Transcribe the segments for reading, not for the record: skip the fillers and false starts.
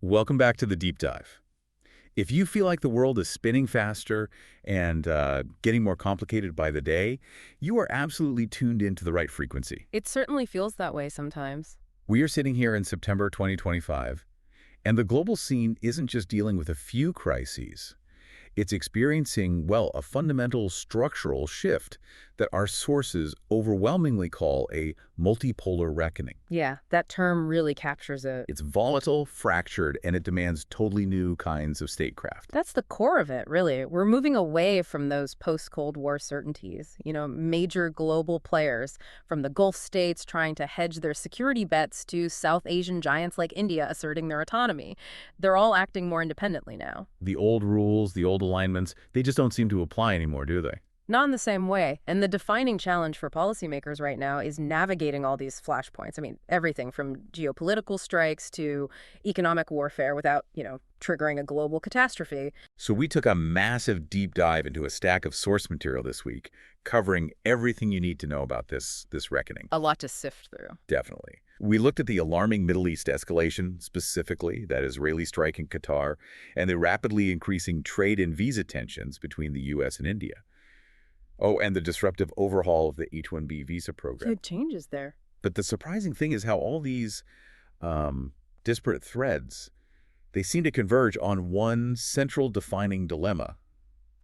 Welcome back to the deep dive. If you feel like the world is spinning faster and getting more complicated by the day, you are absolutely tuned into the right frequency. It certainly feels that way sometimes. We are sitting here in September 2025, and the global scene isn't just dealing with a few crises. It's experiencing, well, a fundamental structural shift that our sources overwhelmingly call a multipolar reckoning. Yeah, that term really captures it. It's volatile, fractured, and it demands totally new kinds of statecraft. That's the core of it, really. We're moving away from those post-Cold War certainties. Major global players, from the Gulf states trying to hedge their security bets to South Asian giants like India asserting their autonomy. They're all acting more independently now. The old rules, the old alignments, they just don't seem to apply anymore, do they? Not in the same way. And the defining challenge for policymakers right now is navigating all these flashpoints. I mean, everything from geopolitical strikes to economic warfare without, triggering a global catastrophe. So we took a massive deep dive into a stack of source material this week, covering everything you need to know about this reckoning. A lot to sift through. Definitely. We looked at the alarming Middle East escalation, specifically that Israeli strike in Qatar, and the rapidly increasing trade and visa tensions between the U.S. and India. Oh, and the disruptive overhaul of the H-1B visa program. Good changes there. But the surprising thing is how all these disparate threads, they seem to converge on one central defining dilemma,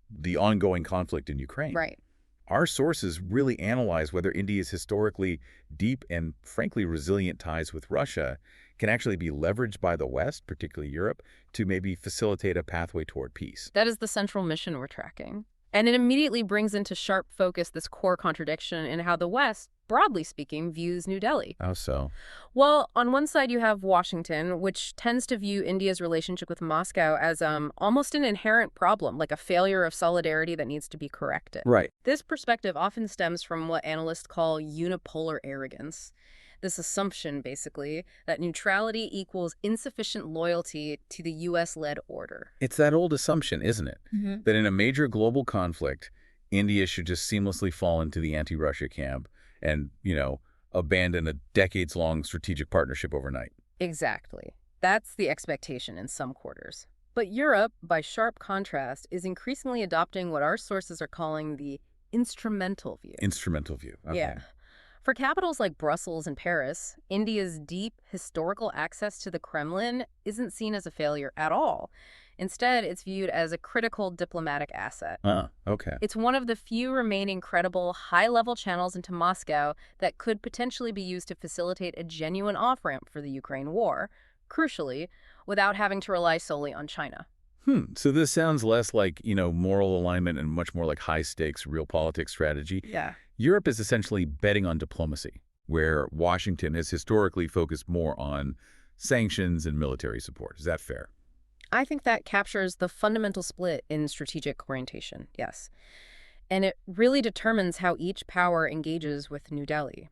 the ongoing conflict in Ukraine. Right. Our sources really analyze whether India's historically deep and, frankly, resilient ties with Russia can actually be leveraged by the West, particularly Europe, to maybe facilitate a pathway toward peace. That is the central mission we're tracking. And it immediately brings into sharp focus this core contradiction in how the West, broadly speaking, views New Delhi. How so? Well, on one side you have Washington, which tends to view India's relationship with Moscow as almost an inherent problem, like a failure of solidarity that needs to be corrected. Right. This perspective often stems from what analysts call unipolar arrogance. This assumption, basically, that neutrality equals insufficient loyalty to the U.S.-led order. It's that old assumption, isn't it? Mm-hmm. That in a major global conflict, India should just seamlessly fall into the anti-Russia camp and, abandon a decades-long strategic partnership overnight. Exactly. That's the expectation in some quarters. But Europe, by sharp contrast, is increasingly adopting what our sources are calling the instrumental view. Instrumental view. Okay. Yeah. For capitals like Brussels and Paris, India's deep historical access to the Kremlin isn't seen as a failure at all. Instead, it's viewed as a critical diplomatic asset. Okay. It's one of the few remaining credible, high-level channels into Moscow that could potentially be used to facilitate a genuine off-ramp for the Ukraine war, crucially, without having to rely solely on China. So this sounds less like, moral alignment and much more like high-stakes real politics strategy. Yeah. Europe is essentially betting on diplomacy, where Washington has historically focused more on sanctions and military support. Is that fair? I think that captures the fundamental split in strategic orientation, yes. And it really determines how each power engages with New Delhi.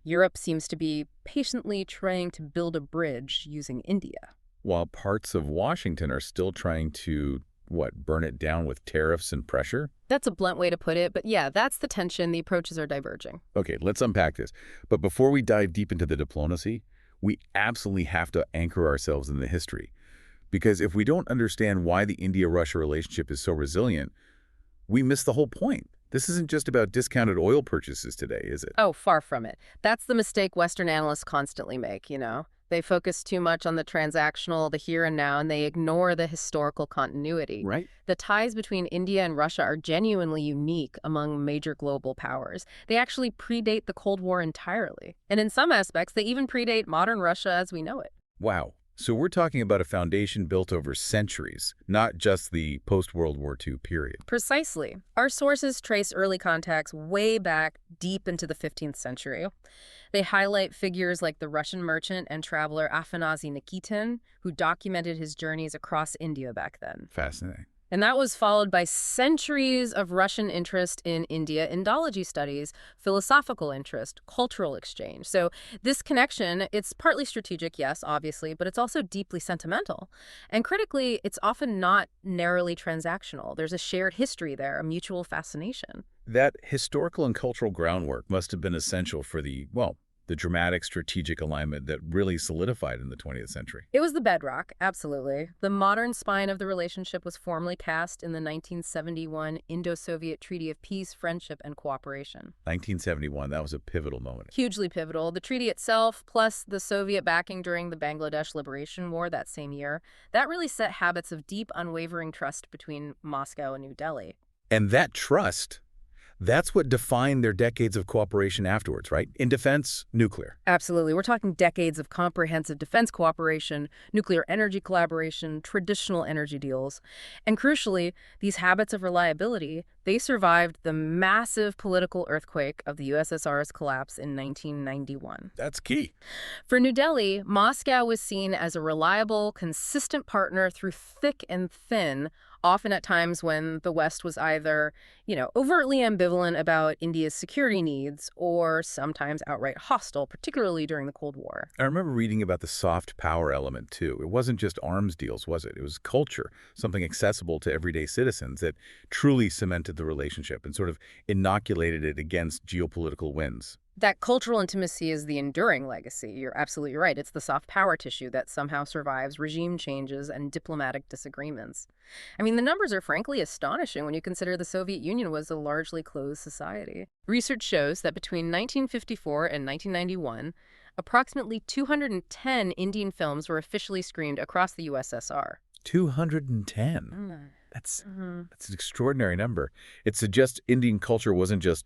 Europe seems to be patiently trying to build a bridge using India. While parts of Washington are still trying to, burn it down with tariffs and pressure? That's a blunt way to put it, but yeah, that's the tension. The approaches are diverging. Okay, let's unpack this. But before we dive deep into the diplomacy, we absolutely have to anchor ourselves in the history. Because if we don't understand why the India-Russia relationship is so resilient, we miss the whole point. This isn't just about discounted oil purchases today, is it? Oh, far from it. That's the mistake Western analysts constantly make, They focus too much on the transactional, the here and now, and they ignore the historical continuity. Right. The ties between India and Russia are genuinely unique among major global powers. They actually predate the Cold War entirely. And in some aspects, they even predate modern Russia as we know it. Wow. So we're talking about a foundation built over centuries, not just the post-World War II period. Precisely. Our sources trace early contacts way back deep into the 15th century. They highlight figures like the Russian merchant and traveler Afanasy Nikitin, who documented his journeys across India back then. Fascinating. And that was followed by centuries of Russian interest in India Indology studies, philosophical interest, cultural exchange. So this connection, it's partly strategic, yes, obviously, but it's also deeply sentimental. And critically, it's often not narrowly transactional. There's a shared history there, a mutual fascination. That historical and cultural groundwork must have been essential for the, the dramatic strategic alignment that really solidified in the 20th century. It was the bedrock, absolutely. The modern spine of the relationship was formally cast in the 1971 Indo-Soviet Treaty of Peace, Friendship, and Cooperation. 1971, that was a pivotal moment. Hugely pivotal. The treaty itself, plus the Soviet backing during the Bangladesh Liberation War that same year, that really set habits of deep, unwavering trust between Moscow and New Delhi. And that trust, that's what defined their decades of cooperation afterwards, right? In defense, nuclear. Absolutely. We're talking decades of comprehensive defense cooperation, nuclear energy collaboration, traditional energy deals. And crucially, these habits of reliability, they survived the massive political earthquake of the USSR's collapse in 1991. That's key. For New Delhi, Moscow was seen as a reliable, consistent partner through thick and thin, often at times when the West was either, overtly ambivalent about India's security needs or sometimes outright hostile, particularly during the Cold War. I remember reading about the soft power element, too. It wasn't just arms deals, was it? It was culture, something accessible to everyday citizens that truly cemented the relationship and sort of inoculated it against geopolitical winds. That cultural intimacy is the enduring legacy. You're absolutely right. It's the soft power tissue that somehow survives regime changes and diplomatic disagreements. I mean, the numbers are frankly astonishing when you consider the Soviet Union was a largely closed society. Research shows that between 1954 and 1991, approximately 210 Indian films were officially screened across the USSR. 210? That's an extraordinary number. It suggests Indian culture wasn't just,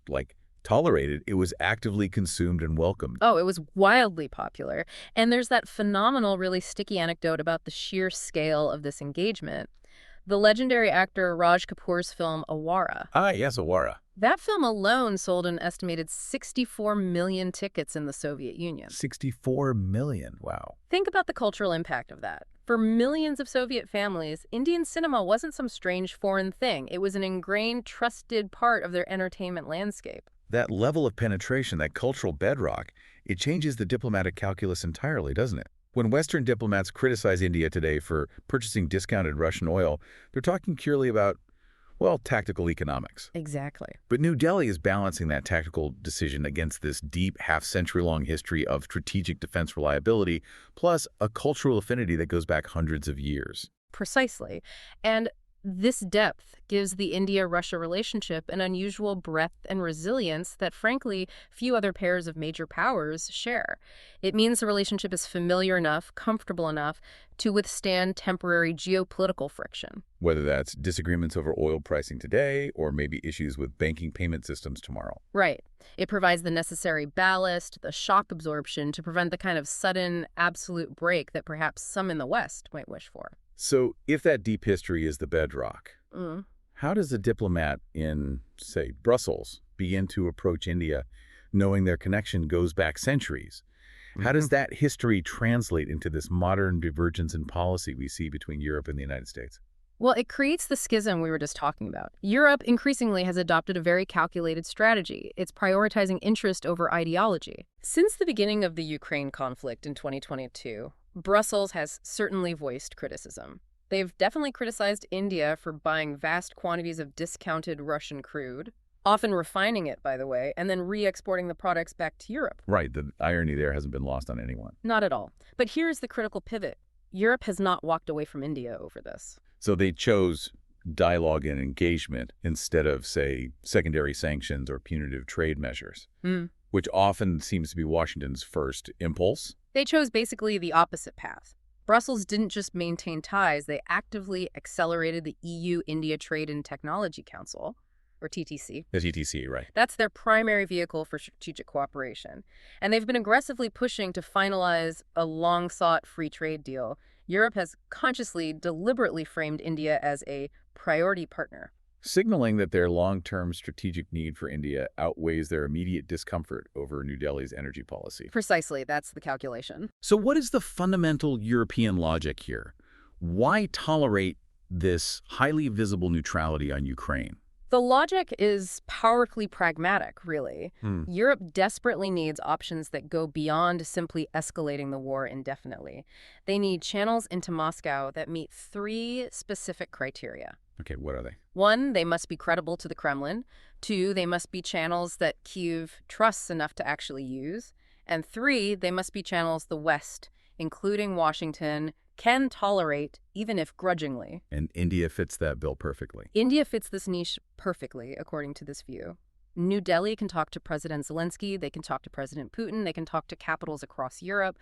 tolerated, it was actively consumed and welcomed. Oh, it was wildly popular. And there's that phenomenal, really sticky anecdote about the sheer scale of this engagement. The legendary actor Raj Kapoor's film Awara. Ah, yes, Awara. That film alone sold an estimated 64 million tickets in the Soviet Union. 64 million, wow. Think about the cultural impact of that. For millions of Soviet families, Indian cinema wasn't some strange foreign thing. It was an ingrained, trusted part of their entertainment landscape. That level of penetration, that cultural bedrock, it changes the diplomatic calculus entirely, doesn't it? When Western diplomats criticize India today for purchasing discounted Russian oil, they're talking purely about, tactical economics. Exactly. But New Delhi is balancing that tactical decision against this deep, half-century-long history of strategic defense reliability, plus a cultural affinity that goes back hundreds of years. Precisely. And this depth gives the India-Russia relationship an unusual breadth and resilience that, frankly, few other pairs of major powers share. It means the relationship is familiar enough, comfortable enough, to withstand temporary geopolitical friction. Whether that's disagreements over oil pricing today or maybe issues with banking payment systems tomorrow. Right. It provides the necessary ballast, the shock absorption to prevent the kind of sudden, absolute break that perhaps some in the West might wish for. So if that deep history is the bedrock, how does a diplomat in, say, Brussels begin to approach India knowing their connection goes back centuries? How does that history translate into this modern divergence in policy we see between Europe and the United States? Well, it creates the schism we were just talking about. Europe increasingly has adopted a very calculated strategy. It's prioritizing interest over ideology. Since the beginning of the Ukraine conflict in 2022, Brussels has certainly voiced criticism. They've definitely criticized India for buying vast quantities of discounted Russian crude, often refining it, by the way, and then re-exporting the products back to Europe. Right, the irony there hasn't been lost on anyone. Not at all. But here's the critical pivot. Europe has not walked away from India over this. So they chose dialogue and engagement instead of, say, secondary sanctions or punitive trade measures, which often seems to be Washington's first impulse. They chose basically the opposite path. Brussels didn't just maintain ties, they actively accelerated the EU-India Trade and Technology Council, or TTC. The TTC, right. That's their primary vehicle for strategic cooperation. And they've been aggressively pushing to finalize a long-sought free trade deal. Europe has consciously, deliberately framed India as a priority partner, signaling that their long-term strategic need for India outweighs their immediate discomfort over New Delhi's energy policy. Precisely, that's the calculation. So what is the fundamental European logic here? Why tolerate this highly visible neutrality on Ukraine? The logic is powerfully pragmatic, really. Europe desperately needs options that go beyond simply escalating the war indefinitely. They need channels into Moscow that meet three specific criteria. Okay, what are they? 1, they must be credible to the Kremlin. 2, they must be channels that Kyiv trusts enough to actually use. And 3, they must be channels the West, including Washington, can tolerate, even if grudgingly. And India fits that bill perfectly. India fits this niche perfectly, according to this view. New Delhi can talk to President Zelensky, they can talk to President Putin, they can talk to capitals across Europe,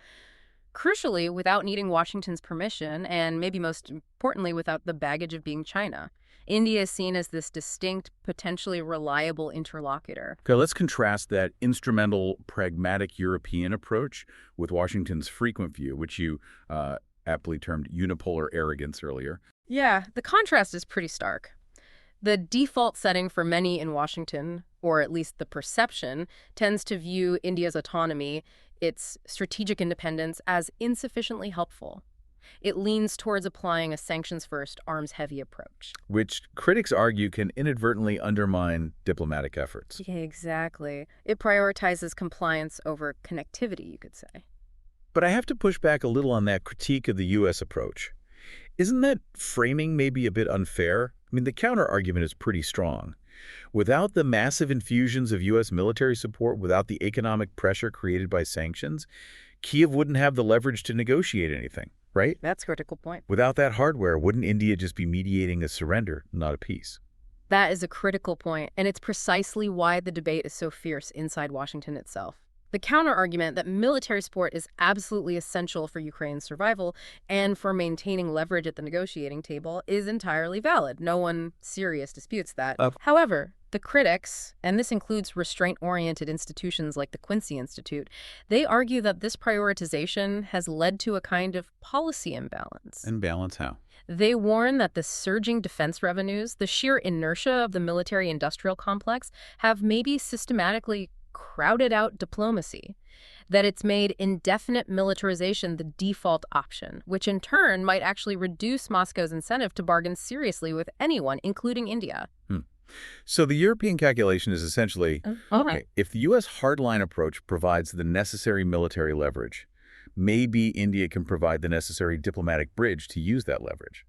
crucially without needing Washington's permission, and maybe most importantly without the baggage of being China. India is seen as this distinct, potentially reliable interlocutor. Okay, let's contrast that instrumental, pragmatic European approach with Washington's frequent view, which you aptly termed unipolar arrogance earlier. Yeah, the contrast is pretty stark. The default setting for many in Washington, or at least the perception, tends to view India's autonomy, its strategic independence, as insufficiently helpful. It leans towards applying a sanctions-first, arms-heavy approach. Which critics argue can inadvertently undermine diplomatic efforts. Yeah, exactly. It prioritizes compliance over connectivity, you could say. But I have to push back a little on that critique of the U.S. approach. Isn't that framing maybe a bit unfair? I mean, the counter-argument is pretty strong. Without the massive infusions of U.S. military support, without the economic pressure created by sanctions, Kyiv wouldn't have the leverage to negotiate anything, right? That's a critical point. Without that hardware, wouldn't India just be mediating a surrender, not a peace? That is a critical point, and it's precisely why the debate is so fierce inside Washington itself. The counter-argument that military support is absolutely essential for Ukraine's survival and for maintaining leverage at the negotiating table is entirely valid. No one serious disputes that. However, the critics, and this includes restraint-oriented institutions like the Quincy Institute, they argue that this prioritization has led to a kind of policy imbalance. Imbalance how? They warn that the surging defense revenues, the sheer inertia of the military-industrial complex, have maybe systematically crowded out diplomacy, that it's made indefinite militarization the default option, which in turn might actually reduce Moscow's incentive to bargain seriously with anyone, including India. So the European calculation is essentially, okay, if the U.S. hardline approach provides the necessary military leverage, maybe India can provide the necessary diplomatic bridge to use that leverage.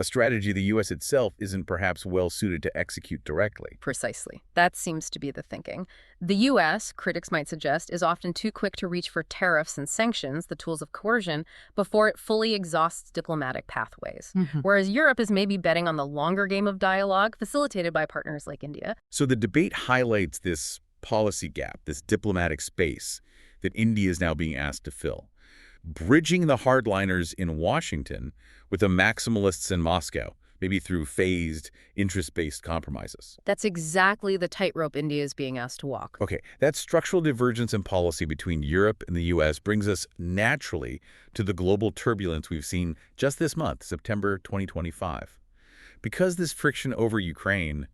A strategy the U.S. itself isn't perhaps well suited to execute directly. Precisely. That seems to be the thinking. The U.S., critics might suggest, is often too quick to reach for tariffs and sanctions, the tools of coercion, before it fully exhausts diplomatic pathways. Whereas Europe is maybe betting on the longer game of dialogue, facilitated by partners like India. So the debate highlights this policy gap, this diplomatic space that India is now being asked to fill, bridging the hardliners in Washington with the maximalists in Moscow, maybe through phased, interest-based compromises. That's exactly the tightrope India is being asked to walk. Okay, that structural divergence in policy between Europe and the U.S. brings us naturally to the global turbulence we've seen just this month, September 2025. Because this friction over Ukraine,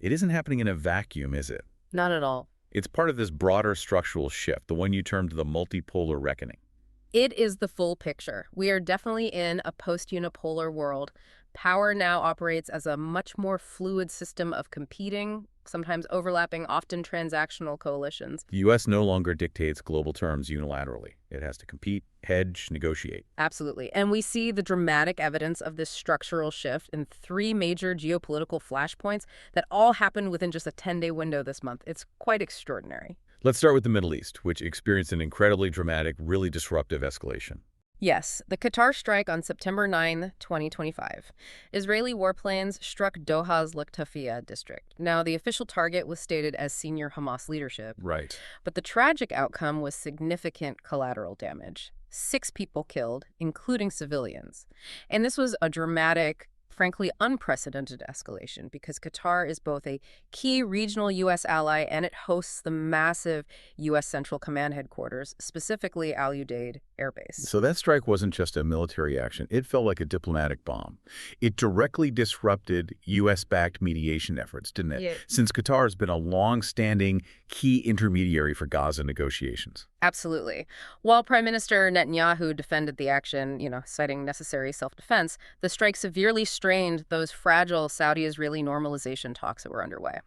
it isn't happening in a vacuum, is it? Not at all. It's part of this broader structural shift, the one you termed the multipolar reckoning. It is the full picture. We are definitely in a post-unipolar world. Power now operates as a much more fluid system of competing, sometimes overlapping, often transactional coalitions. The U.S. no longer dictates global terms unilaterally. It has to compete, hedge, negotiate. Absolutely. And we see the dramatic evidence of this structural shift in 3 major geopolitical flashpoints that all happened within just a 10-day window this month. It's quite extraordinary. Let's start with the Middle East, which experienced an incredibly dramatic, really disruptive escalation. Yes, the Qatar strike on September 9, 2025. Israeli warplanes struck Doha's Laktafia district. Now, the official target was stated as senior Hamas leadership. Right. But the tragic outcome was significant collateral damage. 6 people killed, including civilians. And this was a dramatic, frankly unprecedented escalation because Qatar is both a key regional U.S. ally and it hosts the massive U.S. Central Command headquarters, specifically Al Udeid Air Base. So that strike wasn't just a military action. It felt like a diplomatic bomb. It directly disrupted U.S.-backed mediation efforts, didn't it? Yeah. Since Qatar has been a long-standing key intermediary for Gaza negotiations. Absolutely. While Prime Minister Netanyahu defended the action, citing necessary self-defense, the strike severely strained those fragile Saudi-Israeli normalization talks that were underway.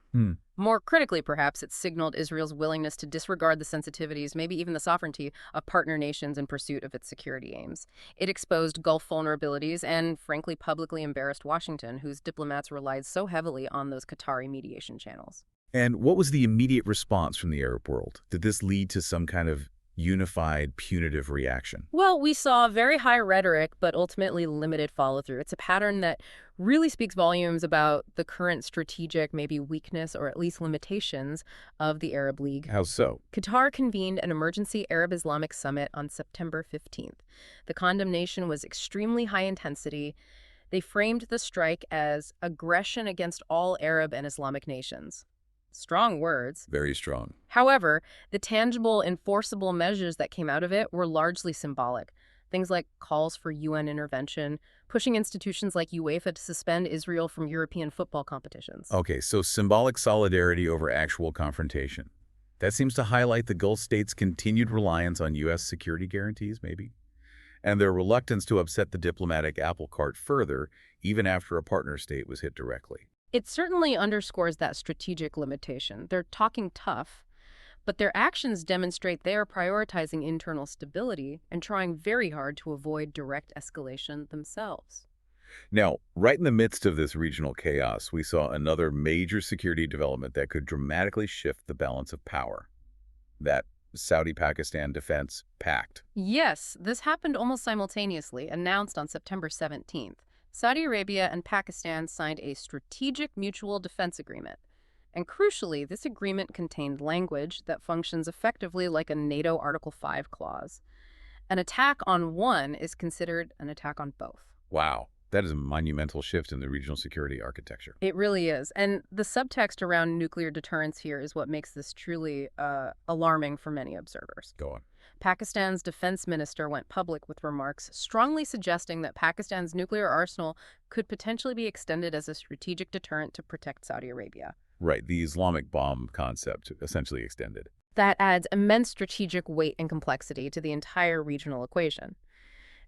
More critically, perhaps, it signaled Israel's willingness to disregard the sensitivities, maybe even the sovereignty, of partner nations in pursuit of its security aims. It exposed Gulf vulnerabilities and, frankly, publicly embarrassed Washington, whose diplomats relied so heavily on those Qatari mediation channels. And what was the immediate response from the Arab world? Did this lead to some kind of unified, punitive reaction? Well, we saw very high rhetoric, but ultimately limited follow-through. It's a pattern that really speaks volumes about the current strategic, maybe weakness or at least limitations of the Arab League. How so? Qatar convened an emergency Arab-Islamic summit on September 15th. The condemnation was extremely high intensity. They framed the strike as aggression against all Arab and Islamic nations. Strong words. Very strong. However, the tangible, enforceable measures that came out of it were largely symbolic. Things like calls for UN intervention, pushing institutions like UEFA to suspend Israel from European football competitions. Okay, so symbolic solidarity over actual confrontation. That seems to highlight the Gulf states' continued reliance on U.S. security guarantees, maybe, and their reluctance to upset the diplomatic apple cart further, even after a partner state was hit directly. It certainly underscores that strategic limitation. They're talking tough, but their actions demonstrate they are prioritizing internal stability and trying very hard to avoid direct escalation themselves. Now, right in the midst of this regional chaos, we saw another major security development that could dramatically shift the balance of power. That Saudi-Pakistan Defense Pact. Yes, this happened almost simultaneously, announced on September 17th. Saudi Arabia and Pakistan signed a strategic mutual defense agreement. And crucially, this agreement contained language that functions effectively like a NATO Article 5 clause. An attack on one is considered an attack on both. Wow, that is a monumental shift in the regional security architecture. It really is. And the subtext around nuclear deterrence here is what makes this truly alarming for many observers. Go on. Pakistan's defense minister went public with remarks strongly suggesting that Pakistan's nuclear arsenal could potentially be extended as a strategic deterrent to protect Saudi Arabia. Right, the Islamic bomb concept essentially extended. That adds immense strategic weight and complexity to the entire regional equation.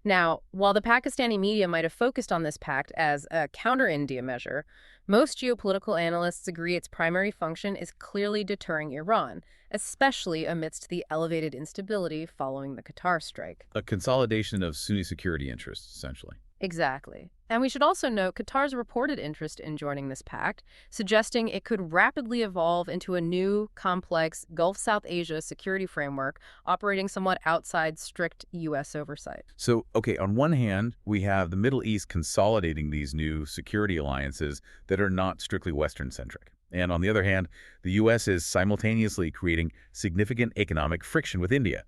Now, while the Pakistani media might have focused on this pact as a counter-India measure, most geopolitical analysts agree its primary function is clearly deterring Iran, especially amidst the elevated instability following the Qatar strike. A consolidation of Sunni security interests, essentially. Exactly. And we should also note Qatar's reported interest in joining this pact, suggesting it could rapidly evolve into a new, complex Gulf South Asia security framework operating somewhat outside strict U.S. oversight. So, okay, on one hand, we have the Middle East consolidating these new security alliances that are not strictly Western-centric. And on the other hand, the U.S. is simultaneously creating significant economic friction with India,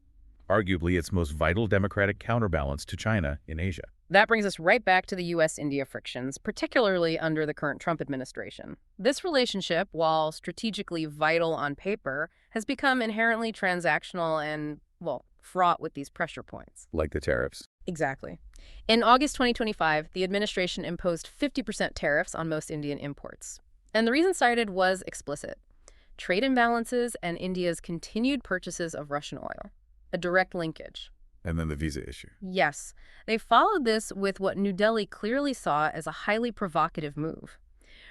arguably its most vital democratic counterbalance to China in Asia. That brings us right back to the U.S.-India frictions, particularly under the current Trump administration. This relationship, while strategically vital on paper, has become inherently transactional and, well, fraught with these pressure points. Like the tariffs. Exactly. In August 2025, the administration imposed 50% tariffs on most Indian imports. And the reason cited was explicit: trade imbalances and India's continued purchases of Russian oil. A direct linkage. And then the visa issue. Yes. They followed this with what New Delhi clearly saw as a highly provocative move.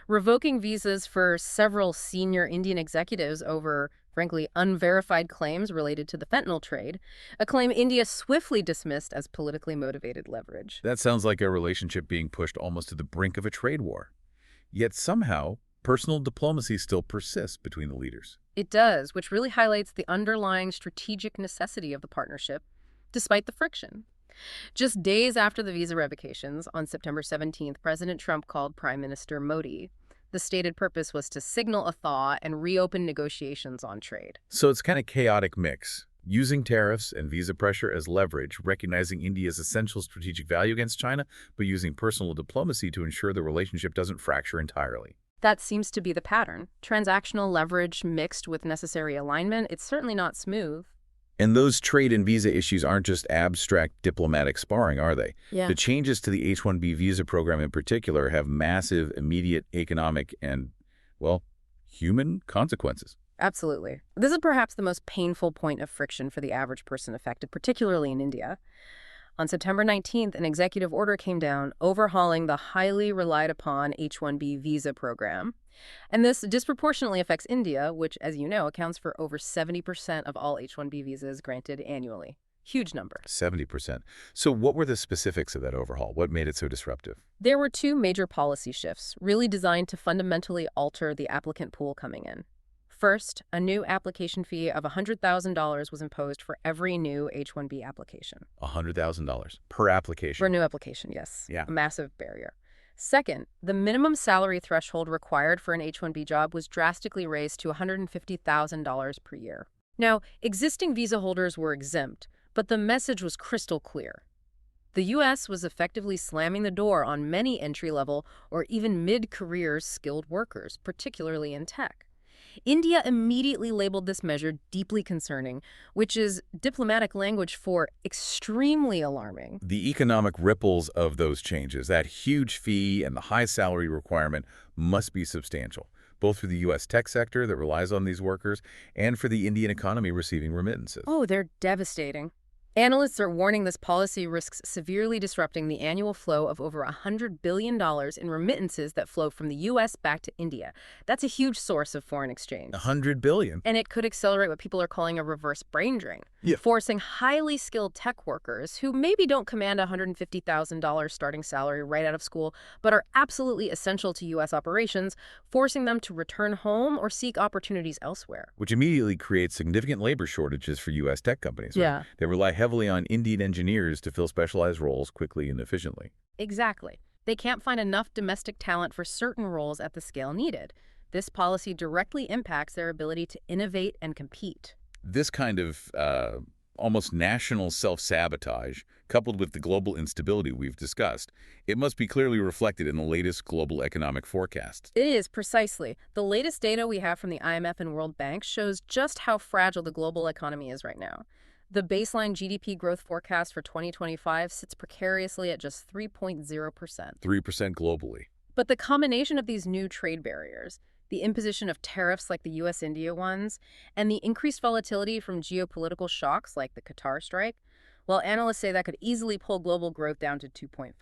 Revoking visas for several senior Indian executives over, frankly, unverified claims related to the fentanyl trade, a claim India swiftly dismissed as politically motivated leverage. That sounds like a relationship being pushed almost to the brink of a trade war. Yet somehow, personal diplomacy still persists between the leaders. It does, which really highlights the underlying strategic necessity of the partnership, despite the friction. Just days after the visa revocations, on September 17th, President Trump called Prime Minister Modi. The stated purpose was to signal a thaw and reopen negotiations on trade. So it's kind of chaotic mix, using tariffs and visa pressure as leverage, recognizing India's essential strategic value against China, but using personal diplomacy to ensure the relationship doesn't fracture entirely. That seems to be the pattern. Transactional leverage mixed with necessary alignment. It's certainly not smooth. And those trade and visa issues aren't just abstract diplomatic sparring, are they? Yeah. The changes to the H-1B visa program in particular have massive, immediate economic and, well, human consequences. Absolutely. This is perhaps the most painful point of friction for the average person affected, particularly in India. On September 19th, an executive order came down overhauling the highly relied upon H-1B visa program. And this disproportionately affects India, which, as you know, accounts for over 70% of all H-1B visas granted annually. Huge number. 70%. So what were the specifics of that overhaul? What made it so disruptive? There were two major policy shifts, really designed to fundamentally alter the applicant pool coming in. First, a new application fee of $100,000 was imposed for every new H-1B application. $100,000 per For a application. new application, yes. Yeah. A massive barrier. Second, the minimum salary threshold required for an H-1B job was drastically raised to $150,000 per year. Now, existing visa holders were exempt, but the message was crystal clear. The U.S. was effectively slamming the door on many entry-level or even mid-career skilled workers, particularly in tech. India immediately labeled this measure deeply concerning, which is diplomatic language for extremely alarming. The economic ripples of those changes, that huge fee and the high salary requirement, must be substantial, both for the U.S. tech sector that relies on these workers and for the Indian economy receiving remittances. Oh, they're devastating. Analysts are warning this policy risks severely disrupting the annual flow of over $100 billion in remittances that flow from the U.S. back to India. That's a huge source of foreign exchange. $100 billion. And it could accelerate what people are calling a reverse brain drain, Yeah. forcing highly skilled tech workers who maybe don't command a $150,000 starting salary right out of school, but are absolutely essential to U.S. operations, forcing them to return home or seek opportunities elsewhere. Which immediately creates significant labor shortages for U.S. tech companies. Right? Yeah. They rely heavily on Indian engineers to fill specialized roles quickly and efficiently. Exactly. They can't find enough domestic talent for certain roles at the scale needed. This policy directly impacts their ability to innovate and compete. This kind of almost national self-sabotage, coupled with the global instability we've discussed, it must be clearly reflected in the latest global economic forecasts. It is, precisely. The latest data we have from the IMF and World Bank shows just how fragile the global economy is right now. The baseline GDP growth forecast for 2025 sits precariously at just 3.0%. 3% globally. But the combination of these new trade barriers, the imposition of tariffs like the U.S.-India ones, and the increased volatility from geopolitical shocks like the Qatar strike, well, analysts say that could easily pull global growth down to 2.5%,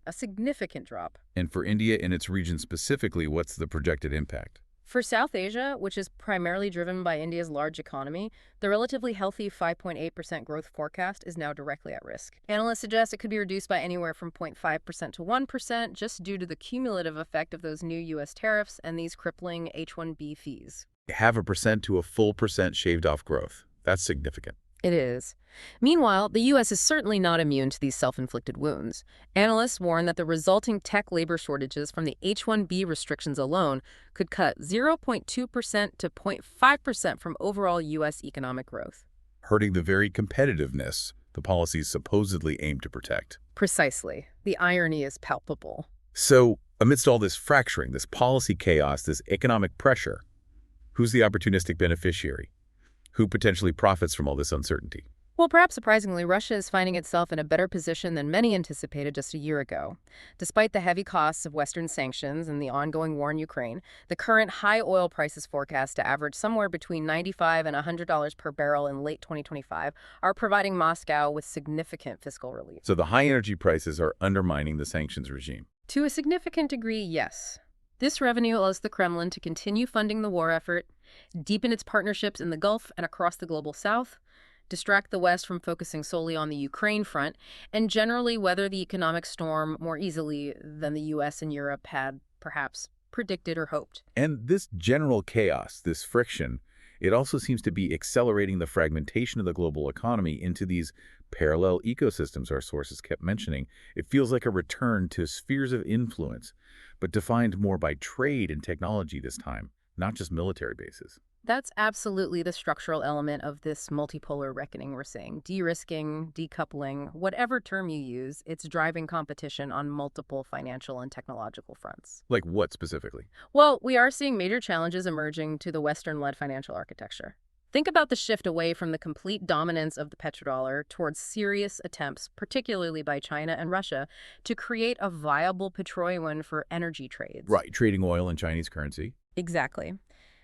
a significant drop. And for India and its region specifically, what's the projected impact? For South Asia, which is primarily driven by India's large economy, the relatively healthy 5.8% growth forecast is now directly at risk. Analysts suggest it could be reduced by anywhere from 0.5% to 1% just due to the cumulative effect of those new U.S. tariffs and these crippling H-1B fees. 0.5% to a full percent shaved off growth. That's significant. It is. Meanwhile, the U.S. is certainly not immune to these self-inflicted wounds. Analysts warn that the resulting tech labor shortages from the H-1B restrictions alone could cut 0.2% to 0.5% from overall U.S. economic growth. Hurting the very competitiveness the policies supposedly aim to protect. Precisely. The irony is palpable. So, amidst all this fracturing, this policy chaos, this economic pressure, who's the opportunistic beneficiary? Who potentially profits from all this uncertainty? Well, perhaps surprisingly, Russia is finding itself in a better position than many anticipated just a year ago. Despite the heavy costs of Western sanctions and the ongoing war in Ukraine, the current high oil prices forecast to average somewhere between $95 and $100 per barrel in late 2025 are providing Moscow with significant fiscal relief. So the high energy prices are undermining the sanctions regime. To a significant degree, yes. This revenue allows the Kremlin to continue funding the war effort, deepen its partnerships in the Gulf and across the global south, distract the West from focusing solely on the Ukraine front, and generally weather the economic storm more easily than the U.S. and Europe had perhaps predicted or hoped. And this general chaos, this friction, it also seems to be accelerating the fragmentation of the global economy into these parallel ecosystems our sources kept mentioning. It feels like a return to spheres of influence, but defined more by trade and technology this time, not just military bases. That's absolutely the structural element of this multipolar reckoning we're seeing. De-risking, decoupling, whatever term you use, it's driving competition on multiple financial and technological fronts. Like what specifically? Well, we are seeing major challenges emerging to the Western-led financial architecture. Think about the shift away from the complete dominance of the petrodollar towards serious attempts, particularly by China and Russia, to create a viable petroleum for energy trades. Right, trading oil in Chinese currency. Exactly.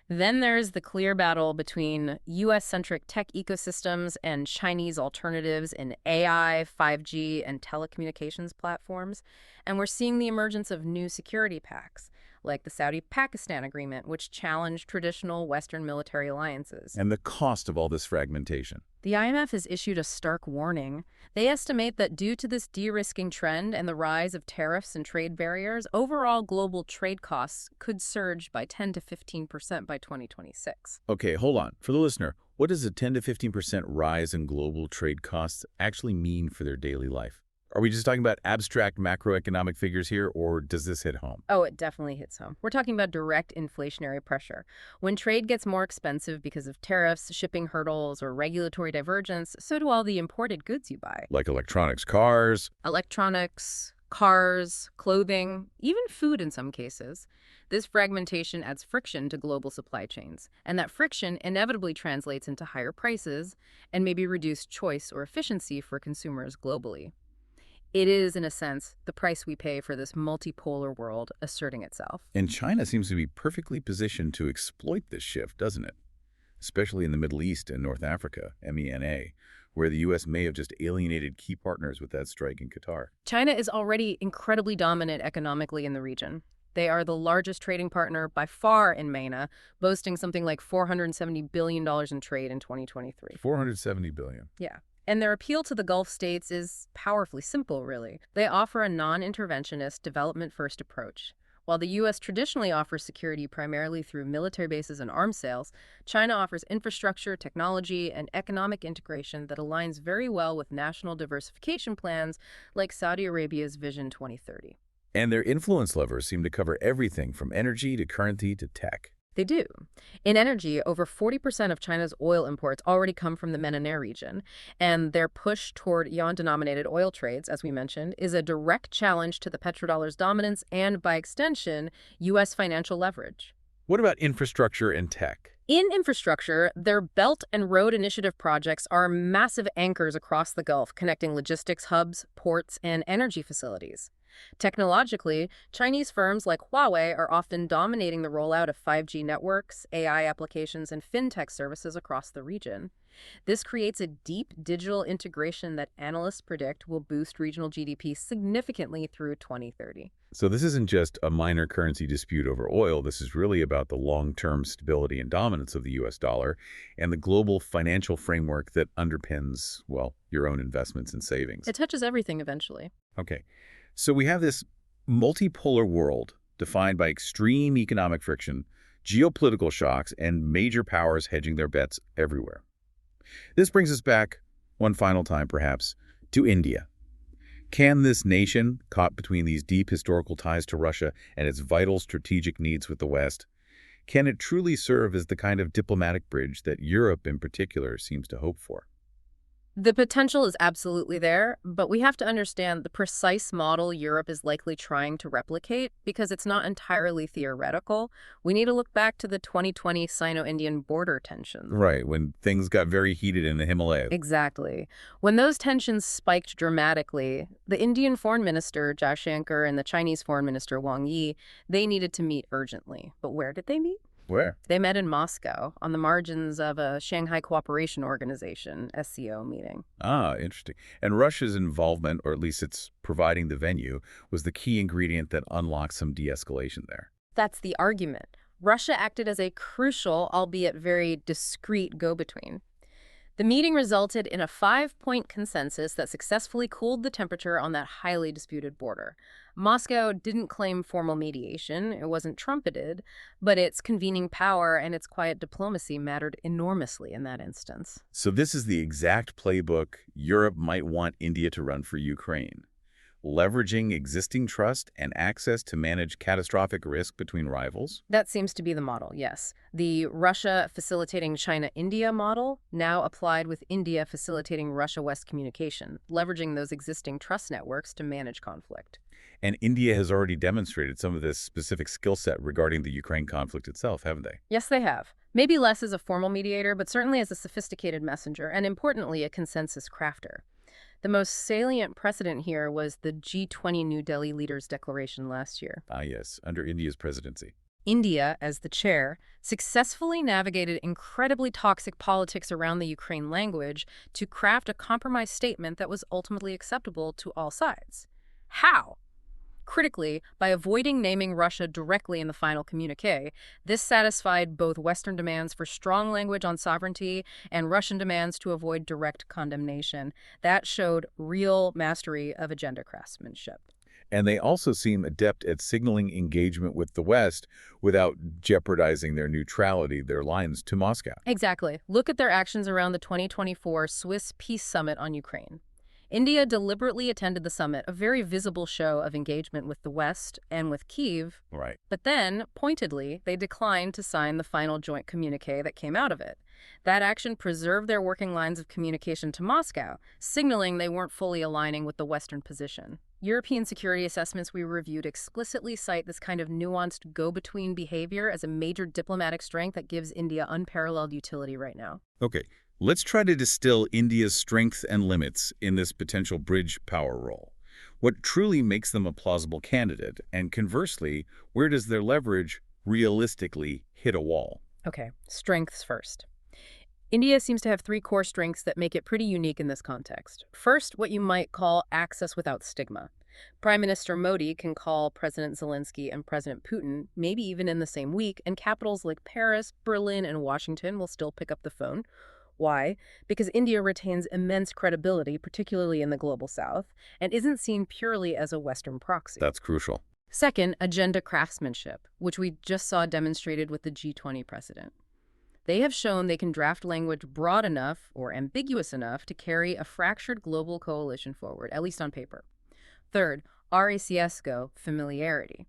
Then there's the clear battle between U.S.-centric tech ecosystems and Chinese alternatives in AI, 5G, and telecommunications platforms. And we're seeing the emergence of new security pacts, like the Saudi-Pakistan agreement, which challenged traditional Western military alliances. And the cost of all this fragmentation. The IMF has issued a stark warning. They estimate that due to this de-risking trend and the rise of tariffs and trade barriers, overall global trade costs could surge by 10 to 15% by 2026. Okay, hold on. For the listener, what does a 10 to 15% rise in global trade costs actually mean for their daily life? Are we just talking about abstract macroeconomic figures here, or does this hit home? Oh, it definitely hits home. We're talking about direct inflationary pressure. When trade gets more expensive because of tariffs, shipping hurdles, or regulatory divergence, so do all the imported goods you buy. Like electronics, cars. Electronics, cars, clothing, even food in some cases. This fragmentation adds friction to global supply chains, and that friction inevitably translates into higher prices and maybe reduced choice or efficiency for consumers globally. It is, in a sense, the price we pay for this multipolar world asserting itself. And China seems to be perfectly positioned to exploit this shift, doesn't it? Especially in the Middle East and North Africa, MENA, where the U.S. may have just alienated key partners with that strike in Qatar. China is already incredibly dominant economically in the region. They are the largest trading partner by far in MENA, boasting something like $470 billion in trade in 2023. $470 billion. Yeah. And their appeal to the Gulf states is powerfully simple, really. They offer a non-interventionist, development-first approach. While the U.S. traditionally offers security primarily through military bases and arms sales, China offers infrastructure, technology, and economic integration that aligns very well with national diversification plans like Saudi Arabia's Vision 2030. And their influence levers seem to cover everything from energy to currency to tech. They do. In energy, over 40% of China's oil imports already come from the MENA region, and their push toward yuan-denominated oil trades, as we mentioned, is a direct challenge to the petrodollar's dominance and, by extension, U.S. financial leverage. What about infrastructure and tech? In infrastructure, their Belt and Road Initiative projects are massive anchors across the Gulf, connecting logistics hubs, ports, and energy facilities. Technologically, Chinese firms like Huawei are often dominating the rollout of 5G networks, AI applications, and fintech services across the region. This creates a deep digital integration that analysts predict will boost regional GDP significantly through 2030. So this isn't just a minor currency dispute over oil. This is really about the long-term stability and dominance of the U.S. dollar and the global financial framework that underpins, well, your own investments and savings. It touches everything eventually. Okay. So we have this multipolar world defined by extreme economic friction, geopolitical shocks, and major powers hedging their bets everywhere. This brings us back, one final time perhaps, to India. Can this nation, caught between these deep historical ties to Russia and its vital strategic needs with the West, can it truly serve as the kind of diplomatic bridge that Europe in particular seems to hope for? The potential is absolutely there, but we have to understand the precise model Europe is likely trying to replicate because it's not entirely theoretical. We need to look back to the 2020 Sino-Indian border tensions. Right, when things got very heated in the Himalayas. Exactly. When those tensions spiked dramatically, the Indian Foreign Minister, Jaishankar, and the Chinese Foreign Minister, Wang Yi, they needed to meet urgently. But where did they meet? Where? They met in Moscow, on the margins of a Shanghai Cooperation Organization, SCO, meeting. Ah, interesting. And Russia's involvement, or at least its providing the venue, was the key ingredient that unlocked some de-escalation there. That's the argument. Russia acted as a crucial, albeit very discreet, go-between. The meeting resulted in a 5-point consensus that successfully cooled the temperature on that highly disputed border. Moscow didn't claim formal mediation, it wasn't trumpeted, but its convening power and its quiet diplomacy mattered enormously in that instance. So this is the exact playbook Europe might want India to run for Ukraine, leveraging existing trust and access to manage catastrophic risk between rivals? That seems to be the model, yes. The Russia facilitating China-India model, now applied with India facilitating Russia-West communication, leveraging those existing trust networks to manage conflict. And India has already demonstrated some of this specific skill set regarding the Ukraine conflict itself, haven't they? Yes, they have. Maybe less as a formal mediator, but certainly as a sophisticated messenger, and importantly, a consensus crafter. The most salient precedent here was the G20 New Delhi Leaders' Declaration last year. Ah, yes, under India's presidency. India, as the chair, successfully navigated incredibly toxic politics around the Ukraine language to craft a compromise statement that was ultimately acceptable to all sides. How? Critically, by avoiding naming Russia directly in the final communiqué, this satisfied both Western demands for strong language on sovereignty and Russian demands to avoid direct condemnation. That showed real mastery of agenda craftsmanship. And they also seem adept at signaling engagement with the West without jeopardizing their neutrality, their lines to Moscow. Exactly. Look at their actions around the 2024 Swiss Peace Summit on Ukraine. India deliberately attended the summit, a very visible show of engagement with the West and with Kyiv. Right. But then, pointedly, they declined to sign the final joint communiqué that came out of it. That action preserved their working lines of communication to Moscow, signaling they weren't fully aligning with the Western position. European security assessments we reviewed explicitly cite this kind of nuanced go-between behavior as a major diplomatic strength that gives India unparalleled utility right now. Okay, let's try to distill India's strengths and limits in this potential bridge power role. What truly makes them a plausible candidate, and conversely, where does their leverage realistically hit a wall? Okay, strengths first. India seems to have three core strengths that make it pretty unique in this context. First, what you might call access without stigma. Prime Minister Modi can call President Zelensky and President Putin, maybe even in the same week, and capitals like Paris, Berlin, and Washington will still pick up the phone. Why? Because India retains immense credibility, particularly in the global south, and isn't seen purely as a Western proxy. That's crucial. Second, agenda craftsmanship, which we just saw demonstrated with the G20 precedent. They have shown they can draft language broad enough or ambiguous enough to carry a fractured global coalition forward, at least on paper. Third, RACSCO, familiarity.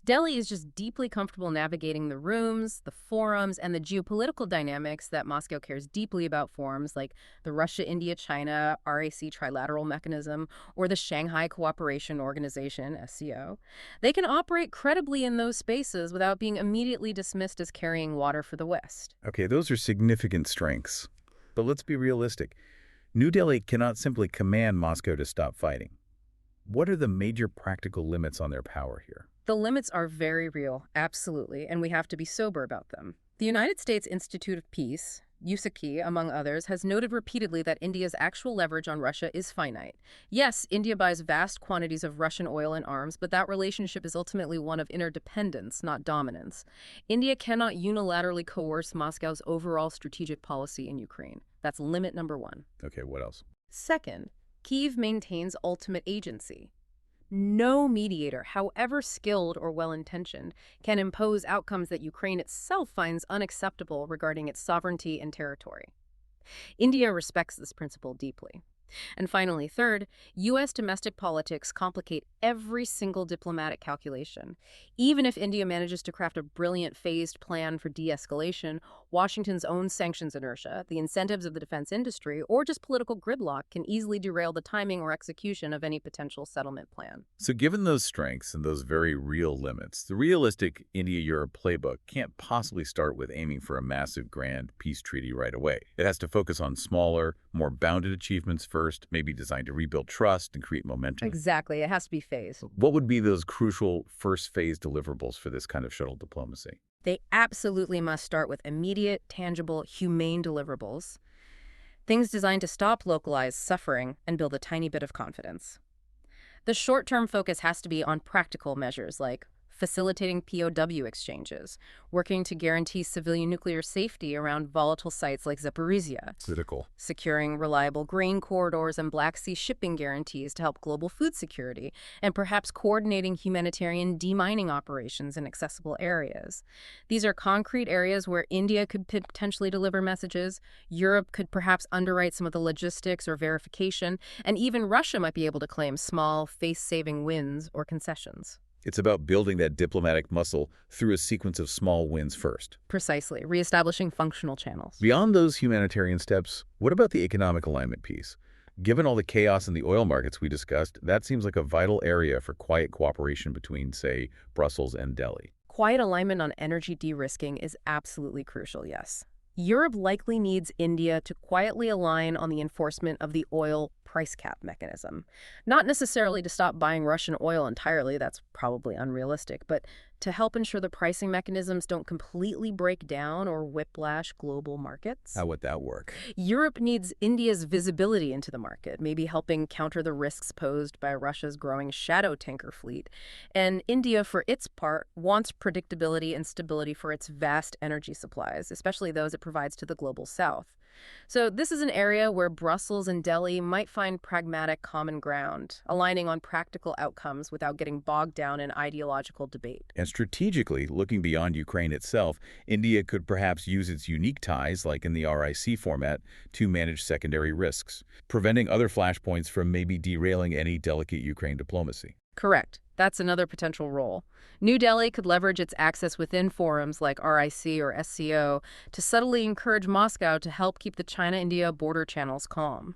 Delhi is just deeply comfortable navigating the rooms, the forums, and the geopolitical dynamics that Moscow cares deeply about, forums like the Russia-India-China RAC trilateral mechanism or the Shanghai Cooperation Organization, SCO. They can operate credibly in those spaces without being immediately dismissed as carrying water for the West. Okay, those are significant strengths. But let's be realistic. New Delhi cannot simply command Moscow to stop fighting. What are the major practical limits on their power here? The limits are very real, absolutely, and we have to be sober about them. The United States Institute of Peace, USAKI, among others, has noted repeatedly that India's actual leverage on Russia is finite. Yes, India buys vast quantities of Russian oil and arms, but that relationship is ultimately one of interdependence, not dominance. India cannot unilaterally coerce Moscow's overall strategic policy in Ukraine. That's limit number one. Okay, what else? Second, Kyiv maintains ultimate agency. No mediator, however skilled or well-intentioned, can impose outcomes that Ukraine itself finds unacceptable regarding its sovereignty and territory. India respects this principle deeply. And finally, third, U.S. domestic politics complicate every single diplomatic calculation. Even if India manages to craft a brilliant phased plan for de-escalation, Washington's own sanctions inertia, the incentives of the defense industry, or just political gridlock can easily derail the timing or execution of any potential settlement plan. So given those strengths and those very real limits, the realistic India-Europe playbook can't possibly start with aiming for a massive grand peace treaty right away. It has to focus on smaller, more bounded achievements first, maybe designed to rebuild trust and create momentum. Exactly. It has to be phased. What would be those crucial first phase deliverables for this kind of shuttle diplomacy? They absolutely must start with immediate, tangible, humane deliverables. Things designed to stop localized suffering and build a tiny bit of confidence. The short-term focus has to be on practical measures like facilitating POW exchanges, working to guarantee civilian nuclear safety around volatile sites like Zaporizhia, Critical. securing reliable grain corridors and Black Sea shipping guarantees to help global food security, and perhaps coordinating humanitarian demining operations in accessible areas. These are concrete areas where India could potentially deliver messages, Europe could perhaps underwrite some of the logistics or verification, and even Russia might be able to claim small, face-saving wins or concessions. It's about building that diplomatic muscle through a sequence of small wins first. Precisely, reestablishing functional channels. Beyond those humanitarian steps, what about the economic alignment piece? Given all the chaos in the oil markets we discussed, that seems like a vital area for quiet cooperation between, say, Brussels and Delhi. Quiet alignment on energy de-risking is absolutely crucial, yes. Europe likely needs India to quietly align on the enforcement of the oil price cap mechanism. Not necessarily to stop buying Russian oil entirely, that's probably unrealistic, but to help ensure the pricing mechanisms don't completely break down or whiplash global markets. How would that work? Europe needs India's visibility into the market, maybe helping counter the risks posed by Russia's growing shadow tanker fleet. And India, for its part, wants predictability and stability for its vast energy supplies, especially those it provides to the global south. So this is an area where Brussels and Delhi might find pragmatic common ground, aligning on practical outcomes without getting bogged down in ideological debate. And strategically, looking beyond Ukraine itself, India could perhaps use its unique ties, like in the RIC format, to manage secondary risks, preventing other flashpoints from maybe derailing any delicate Ukraine diplomacy. Correct. That's another potential role. New Delhi could leverage its access within forums like RIC or SCO to subtly encourage Moscow to help keep the China-India border channels calm.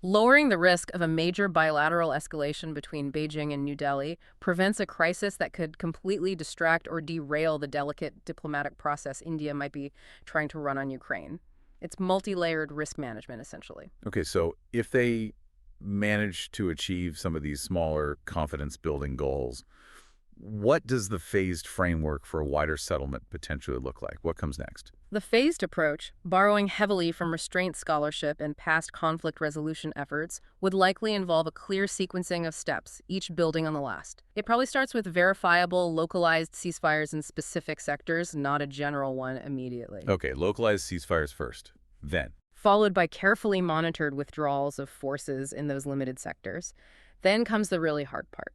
Lowering the risk of a major bilateral escalation between Beijing and New Delhi prevents a crisis that could completely distract or derail the delicate diplomatic process India might be trying to run on Ukraine. It's multi-layered risk management, essentially. Okay, so if they manage to achieve some of these smaller confidence-building goals, what does the phased framework for a wider settlement potentially look like? What comes next? The phased approach, borrowing heavily from restraint scholarship and past conflict resolution efforts, would likely involve a clear sequencing of steps, each building on the last. It probably starts with verifiable, localized ceasefires in specific sectors, not a general one immediately. Okay, localized ceasefires first. Then? Followed by carefully monitored withdrawals of forces in those limited sectors. Then comes the really hard part.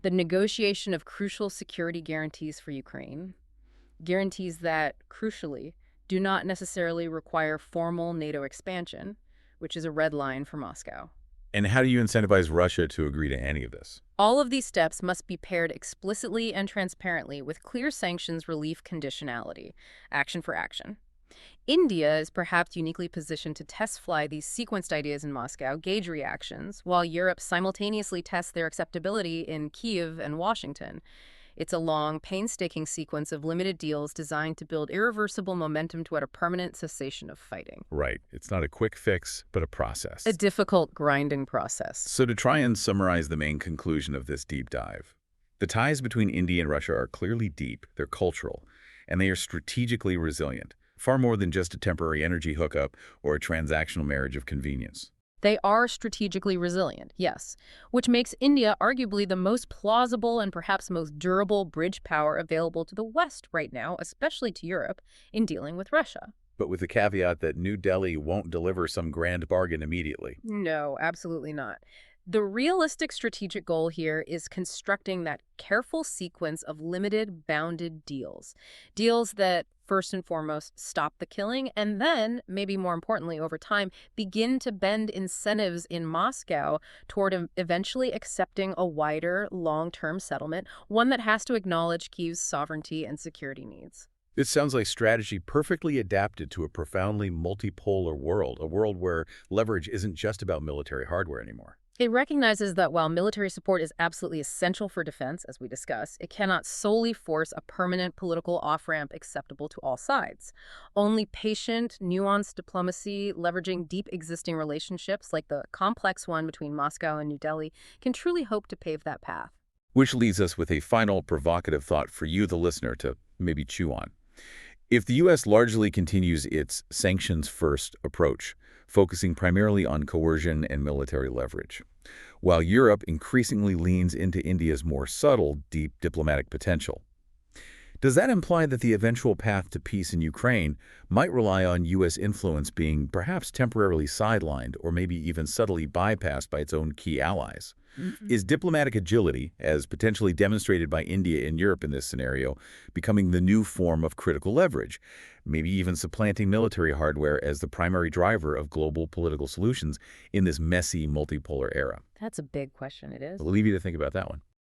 The negotiation of crucial security guarantees for Ukraine, guarantees that, crucially, do not necessarily require formal NATO expansion, which is a red line for Moscow. And how do you incentivize Russia to agree to any of this? All of these steps must be paired explicitly and transparently with clear sanctions relief conditionality, action for action. India is perhaps uniquely positioned to test fly these sequenced ideas in Moscow, gauge reactions, while Europe simultaneously tests their acceptability in Kyiv and Washington. It's a long, painstaking sequence of limited deals designed to build irreversible momentum toward a permanent cessation of fighting. Right. It's not a quick fix, but a process. A difficult, grinding process. So to try and summarize the main conclusion of this deep dive, the ties between India and Russia are clearly deep, they're cultural, and they are strategically resilient. Far more than just a temporary energy hookup or a transactional marriage of convenience. They are strategically resilient, yes, which makes India arguably the most plausible and perhaps most durable bridge power available to the West right now, especially to Europe, in dealing with Russia. But with the caveat that New Delhi won't deliver some grand bargain immediately. No, absolutely not. The realistic strategic goal here is constructing that careful sequence of limited, bounded deals. Deals that, first and foremost, stop the killing, and then, maybe more importantly over time, begin to bend incentives in Moscow toward eventually accepting a wider, long-term settlement, one that has to acknowledge Kyiv's sovereignty and security needs. This sounds like strategy perfectly adapted to a profoundly multipolar world, a world where leverage isn't just about military hardware anymore. It recognizes that while military support is absolutely essential for defense, as we discuss, it cannot solely force a permanent political off-ramp acceptable to all sides. Only patient, nuanced diplomacy, leveraging deep existing relationships like the complex one between Moscow and New Delhi, can truly hope to pave that path. Which leads us with a final provocative thought for you, the listener, to maybe chew on. If the U.S. largely continues its sanctions-first approach, focusing primarily on coercion and military leverage, while Europe increasingly leans into India's more subtle, deep diplomatic potential, does that imply that the eventual path to peace in Ukraine might rely on U.S. influence being perhaps temporarily sidelined or maybe even subtly bypassed by its own key allies? Is diplomatic agility, as potentially demonstrated by India and Europe in this scenario, becoming the new form of critical leverage, maybe even supplanting military hardware as the primary driver of global political solutions in this messy multipolar era? That's a big question, it is. I'll leave you to think about that one.